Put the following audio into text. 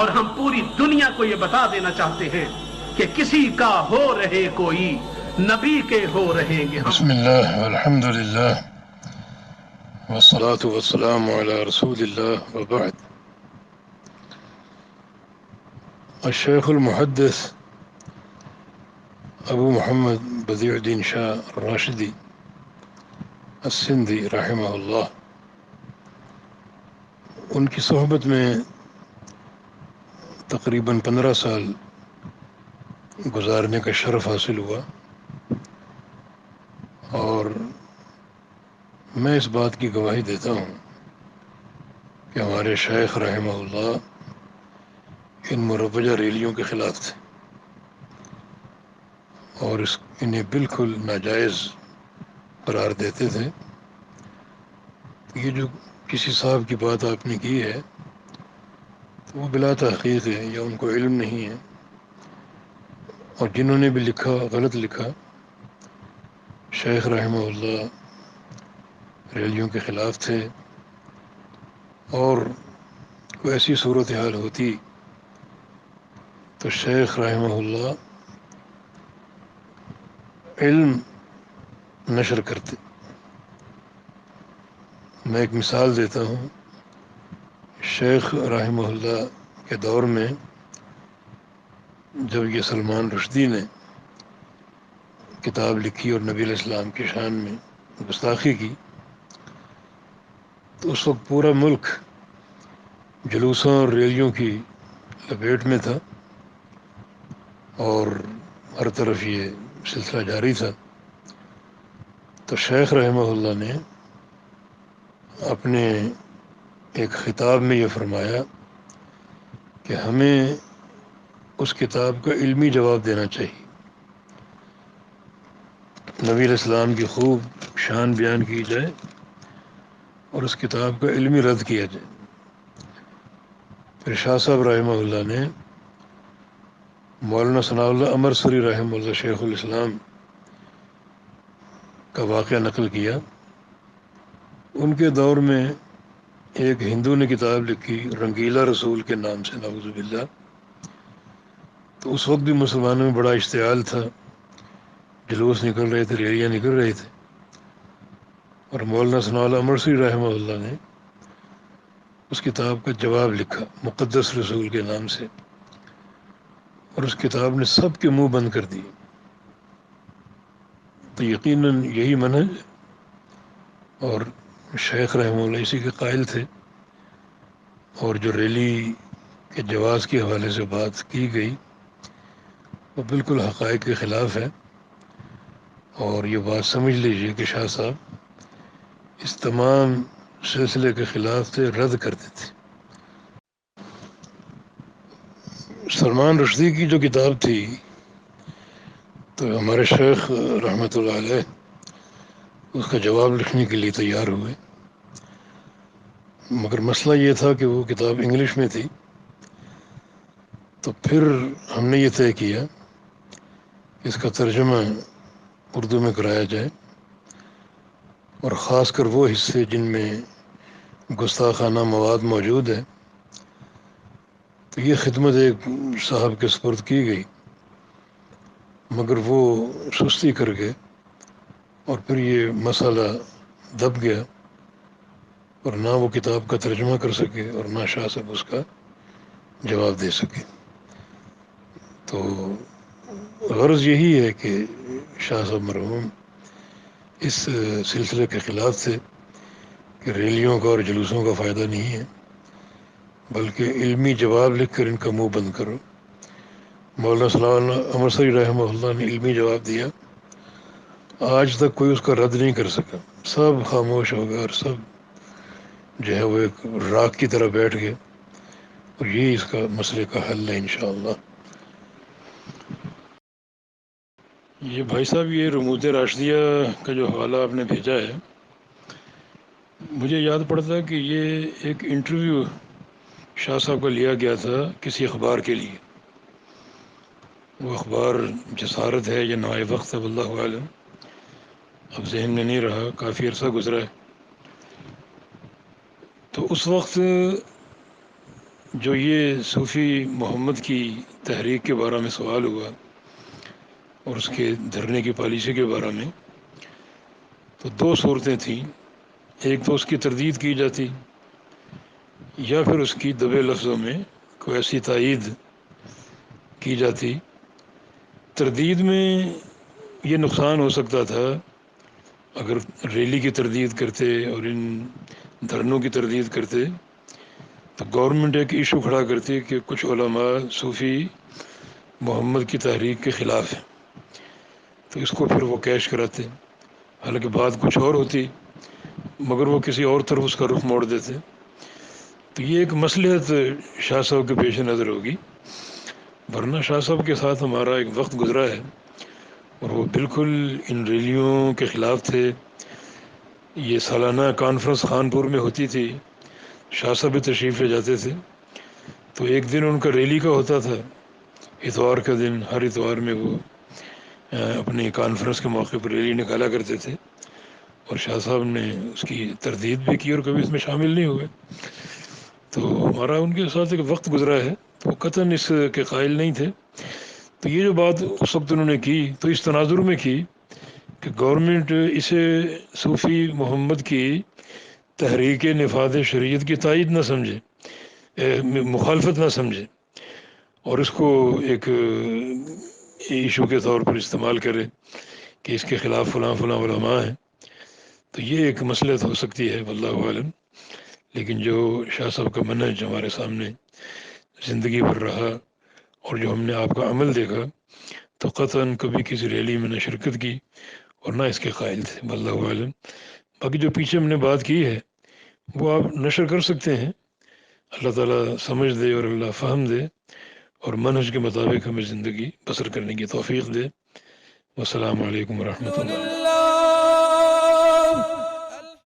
اور ہم پوری دنیا کو یہ بتا دینا چاہتے ہیں کہ کسی کا ہو رہے کوئی، نبی کے ہو رہیں گے ہم۔ بسم اللہ والحمد للہ والصلاة والسلام على رسول اللہ وبعد۔ الشیخ المحدث ابو محمد بدیع الدین شاہ راشدی السندھی رحمہ اللہ، ان کی صحبت میں تقریباً 15 سال گزارنے کا شرف حاصل ہوا، اور میں اس بات کی گواہی دیتا ہوں کہ ہمارے شیخ رحمہ اللہ ان مروجہ ریلیوں کے خلاف تھے اور انہیں بالکل ناجائز قرار دیتے تھے۔ یہ جو کسی صاحب کی بات آپ نے کی ہے تو وہ بلا تحقیق ہے یا ان کو علم نہیں ہے، اور جنہوں نے بھی لکھا غلط لکھا۔ شیخ رحمہ اللہ ریلیوں کے خلاف تھے، اور کوئی ایسی صورتحال ہوتی تو شیخ رحمہ اللہ علم نشر کرتے۔ میں ایک مثال دیتا ہوں۔ شیخ رحمہ اللہ کے دور میں جب یہ سلمان رشدی نے کتاب لکھی اور نبی علیہ السلام کی شان میں گستاخی کی، تو اس وقت پورا ملک جلوسوں اور ریلیوں کی لپیٹ میں تھا، اور ہر طرف یہ سلسلہ جاری تھا۔ تو شیخ رحمہ اللہ نے اپنے ایک خطاب میں یہ فرمایا کہ ہمیں اس کتاب کا علمی جواب دینا چاہیے، نبی علیہ السلام کی خوب شان بیان کی جائے اور اس کتاب کا علمی رد کیا جائے۔ پھر شاہ صاحب رحمہ اللہ نے مولانا ثناء اللہ امرسری رحمہ اللہ شیخ الاسلام کا واقعہ نقل کیا۔ ان کے دور میں ایک ہندو نے کتاب لکھی رنگیلا رسول کے نام سے، نعوذ باللہ۔ تو اس وقت بھی مسلمانوں میں بڑا اشتعال تھا، جلوس نکل رہے تھے، ریلیاں نکل رہی تھے، اور مولانا ثناء اللہ امرسری رحمہ اللہ نے اس کتاب کا جواب لکھا مقدس رسول کے نام سے، اور اس کتاب نے سب کے منہ بند کر دیے۔ تو یقیناً یہی منہج، اور شیخ رحمہ اللہ اسی کے قائل تھے، اور جو ریلی کے جواز کے حوالے سے بات کی گئی وہ بالکل حقائق کے خلاف ہے، اور یہ بات سمجھ لیجئے کہ شاہ صاحب اس تمام سلسلے کے خلاف تھے، رد کرتے تھے۔ سلمان رشدی کی جو کتاب تھی تو ہمارے شیخ رحمۃ اللہ علیہ اس کا جواب لکھنے کے لیے تیار ہوئے، مگر مسئلہ یہ تھا کہ وہ کتاب انگلش میں تھی۔ تو پھر ہم نے یہ طے کیا کہ اس کا ترجمہ اردو میں کرایا جائے، اور خاص کر وہ حصے جن میں گستاخانہ مواد موجود ہے۔ تو یہ خدمت ایک صاحب کے سپرد کی گئی، مگر وہ سستی کر گئے، اور پھر یہ مسئلہ دب گیا، اور نہ وہ کتاب کا ترجمہ کر سکے اور نہ شاہ صاحب اس کا جواب دے سکے۔ تو غرض یہی ہے کہ شاہ صاحب مرحوم اس سلسلے کے خلاف تھے کہ ریلیوں کا اور جلوسوں کا فائدہ نہیں ہے، بلکہ علمی جواب لکھ کر ان کا منہ بند کرو۔ مولانا صلی اللہ امرسری رحمہ اللہ نے علمی جواب دیا، آج تک کوئی اس کا رد نہیں کر سکا، سب خاموش ہو گئے، اور سب جو ہے وہ ایک راکھ کی طرح بیٹھ گئے، اور یہی اس کا مسئلے کا حل ہے انشاءاللہ۔ یہ بھائی صاحب یہ رموز راشدیہ کا جو حوالہ آپ نے بھیجا ہے، مجھے یاد پڑتا ہے کہ یہ ایک انٹرویو شاہ صاحب کا لیا گیا تھا کسی اخبار کے لیے۔ وہ اخبار جسارت ہے یا نوائے وقت ہے، واللہ عالم، اب ذہن میں نہیں رہا، کافی عرصہ گزرا ہے۔ تو اس وقت جو یہ صوفی محمد کی تحریک کے بارے میں سوال ہوا اور اس کے دھرنے کی پالیسی کے بارے میں، تو دو صورتیں تھیں. ایک تو اس کی تردید کی جاتی، یا پھر اس کی دبے لفظوں میں کوئی ایسی تائید کی جاتی. تردید میں یہ نقصان ہو سکتا تھا، اگر ریلی کی تردید کرتے اور ان دھرنوں کی تردید کرتے تو گورنمنٹ ایک ایشو کھڑا کرتی کہ کچھ علماء صوفی محمد کی تحریک کے خلاف ہیں، تو اس کو پھر وہ کیش کراتے. حالانکہ بات کچھ اور ہوتی، مگر وہ کسی اور طرف اس کا رخ موڑ دیتے. تو یہ ایک مصلحت شاہ صاحب کے پیش نظر ہوگی، ورنہ شاہ صاحب کے ساتھ ہمارا ایک وقت گزرا ہے اور وہ بالکل ان ریلیوں کے خلاف تھے. یہ سالانہ کانفرنس خانپور میں ہوتی تھی، شاہ صاحب بھی تشریف لے جاتے تھے. تو ایک دن ان کا ریلی کا ہوتا تھا، اتوار کا دن، ہر اتوار میں وہ اپنی کانفرنس کے موقع پر ریلی نکالا کرتے تھے، اور شاہ صاحب نے اس کی تردید بھی کی اور کبھی اس میں شامل نہیں ہوئے. تو ہمارا ان کے ساتھ ایک وقت گزرا ہے، تو قطعاً اس کے قائل نہیں تھے. تو یہ جو بات اس وقت انہوں نے کی تو اس تناظر میں کی کہ گورنمنٹ اسے صوفی محمد کی تحریک نفاذ شریعت کی تائید نہ سمجھے، مخالفت نہ سمجھے، اور اس کو ایک ایشو کے طور پر استعمال کرے کہ اس کے خلاف فلاں فلاں علماء ہیں. تو یہ ایک مصلحت ہو سکتی ہے، واللہ عالم. لیکن جو شاہ صاحب کا منہج ہمارے سامنے زندگی بھر رہا اور جو ہم نے آپ کا عمل دیکھا، تو قطعاً کبھی کسی ریلی میں نہ شرکت کی اور نہ اس کے قائل تھے، واللہ عالم. باقی جو پیچھے ہم نے بات کی ہے وہ آپ نشر کر سکتے ہیں. اللہ تعالیٰ سمجھ دے اور اللہ فہم دے اور منہج کے مطابق ہمیں زندگی بسر کرنے کی توفیق دے. والسلام علیکم ورحمۃ اللہ.